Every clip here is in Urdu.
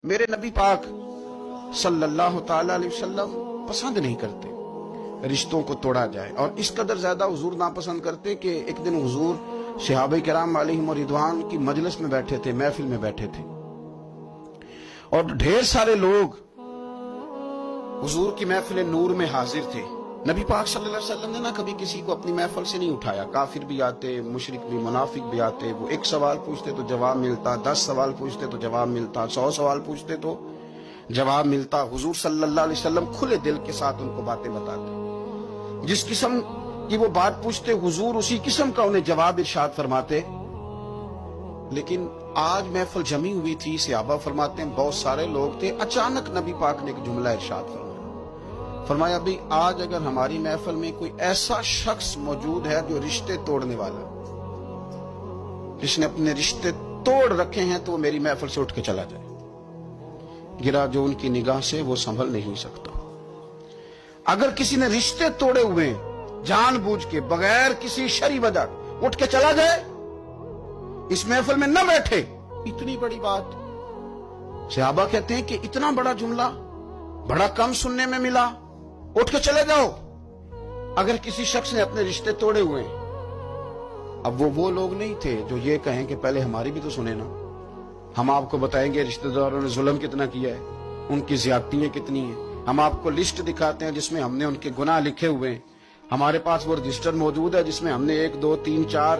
میرے نبی پاک صلی اللہ تعالی علیہ وسلم پسند نہیں کرتے رشتوں کو توڑا جائے، اور اس قدر زیادہ حضور ناپسند کرتے کہ ایک دن حضور صحابہ کرام علیہم رضوان کی مجلس میں بیٹھے تھے، محفل میں بیٹھے تھے، اور ڈھیر سارے لوگ حضور کی محفل نور میں حاضر تھے۔ نبی پاک صلی اللہ علیہ وسلم نے نہ کبھی کسی کو اپنی محفل سے نہیں اٹھایا، کافر بھی آتے، مشرک بھی، منافق بھی آتے، وہ ایک سوال پوچھتے تو جواب ملتا، 10 سوال پوچھتے تو جواب ملتا، 100 سوال پوچھتے تو جواب ملتا۔ حضور صلی اللہ علیہ وسلم کھلے دل کے ساتھ ان کو باتیں بتاتے، جس قسم کی وہ بات پوچھتے حضور اسی قسم کا انہیں جواب ارشاد فرماتے۔ لیکن آج محفل جمی ہوئی تھی، صحابہ فرماتے ہیں بہت سارے لوگ تھے، اچانک نبی پاک نے ایک جملہ ارشاد فرمایا بھی آج اگر ہماری محفل میں کوئی ایسا شخص موجود ہے جو رشتے توڑنے والا، جس نے اپنے رشتے توڑ رکھے ہیں، تو وہ میری محفل سے اٹھ کے چلا جائے۔ گرا جو ان کی نگاہ سے وہ سنبھل نہیں سکتا۔ اگر کسی نے رشتے توڑے ہوئے جان بوجھ کے بغیر کسی شرعی وجہ اٹھ کے چلا جائے، اس محفل میں نہ بیٹھے، اتنی بڑی بات۔ صحابہ کہتے ہیں کہ اتنا بڑا جملہ بڑا کم سننے میں ملا، اٹھ کے چلے جاؤ اگر کسی شخص نے اپنے رشتے توڑے ہوئے ہیں۔ اب وہ لوگ نہیں تھے جو یہ کہیں کہ پہلے ہماری بھی تو سنیں نا، ہم آپ کو بتائیں گے رشتہ داروں نے ظلم کتنا کیا ہے، ان کی زیادتیاں کتنی ہیں، ہم آپ کو لسٹ دکھاتے ہیں جس میں ہم نے ان کے گناہ لکھے ہوئے ہیں، ہمارے پاس وہ رجسٹر موجود ہے جس میں ہم نے 1 2 3 4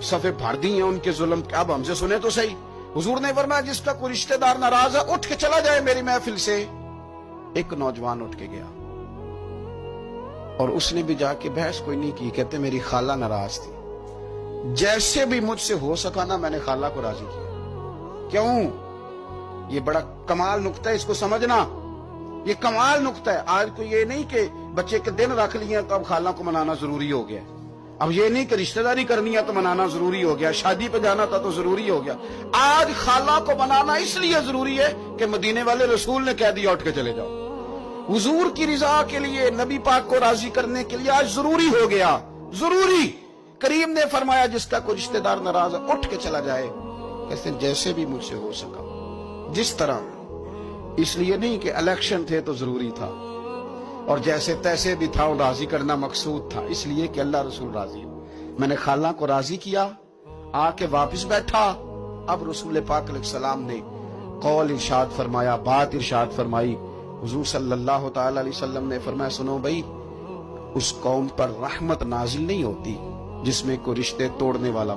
صفحے بھر دی ہیں ان کے ظلم۔ اب ہم سے سنیں تو صحیح۔ حضور نے فرمایا جس کا کوئی رشتہ دار ناراض ہے اٹھ کے چلا جائے میری محفل سے۔ ایک نوجوان اٹھ کے گیا اور اس نے بھی جا کے بحث کوئی نہیں کی، کہتے میری خالہ ناراض تھی، جیسے بھی مجھ سے ہو سکا نا میں نے خالہ کو راضی کیا۔ کیوں؟ یہ بڑا کمال نقطہ ہے، اس کو سمجھنا، یہ کمال نقطہ ہے۔ آج کو یہ نہیں کہ بچے کے دن رکھ لیے تو اب خالہ کو منانا ضروری ہو گیا، اب یہ نہیں کہ رشتہ داری کرنی ہے تو منانا ضروری ہو گیا، شادی پہ جانا تھا تو ضروری ہو گیا۔ آج خالہ کو منانا اس لیے ضروری ہے کہ مدینے والے رسول نے کہہ دیا اٹھ کے چلے جاؤ۔ حضور کی رضا کے لیے، نبی پاک کو راضی کرنے کے لیے آج ضروری ہو گیا، ضروری۔ کریم نے فرمایا جس کا کوئی رشتہ دار ناراض ہے اٹھ کے چلا جائے، کہتے جیسے بھی مجھ سے ہو سکا، جس طرح۔ اس لیے نہیں کہ الیکشن تھے تو ضروری تھا، اور جیسے تیسے بھی تھا اور راضی کرنا مقصود تھا، اس لیے کہ اللہ رسول راضی ہو۔ میں نے خالہ کو راضی کیا، آ کے واپس بیٹھا۔ اب رسول پاک علیہ السلام نے قول ارشاد فرمایا، بات ارشاد فرمائی۔ حضور صلی اللہ تعالی علیہ وسلم نے فرمایا سنو بھائی، اس قوم پر رحمت نازل نہیں ہوتی جس میں کوئی رشتے توڑنے والا